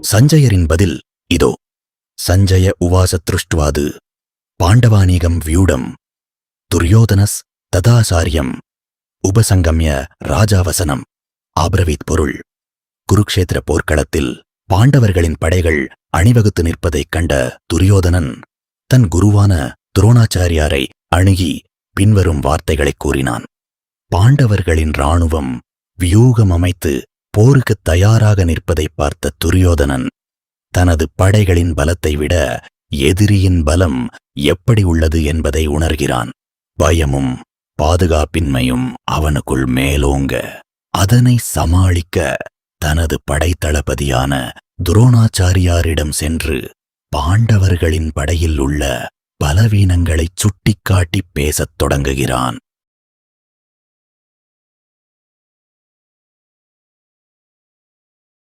சஞ்சயரின் பதில் இதோ. சஞ்சய உவாச திருஷ்டுவாது பாண்டவானீகம் வியூடம் துரியோதனஸ் ததாசாரியம் உபசங்கம்ய ராஜாவசனம். ஆப்ரவீத் பொருள்: குருக்ஷேத்திர போர்க்களத்தில் பாண்டவர்களின் படைகள் அணிவகுத்து நிற்பதைக் கண்ட துரியோதனன் தன் குருவான துரோணாச்சாரியாரை அணுகி பின்வரும் வார்த்தைகளைக் கூறினான். பாண்டவர்களின் இராணுவம் வியூகம் அமைத்து போருக்குத் தயாராக நிற்பதைப் பார்த்த துரியோதனன் தனது படைகளின் பலத்தை விட எதிரியின் பலம் எப்படி உள்ளது என்பதை உணர்கிறான். பயமும் பாதுகாப்பின்மையும் அவனுக்குள் மேலோங்க, அதனை சமாளிக்க தனது படைத்தளபதியான துரோணாச்சாரியாரிடம் சென்று பாண்டவர்களின் படையில் உள்ள பலவீனங்களைச் சுட்டிக்காட்டி பேசத் தொடங்குகிறான்.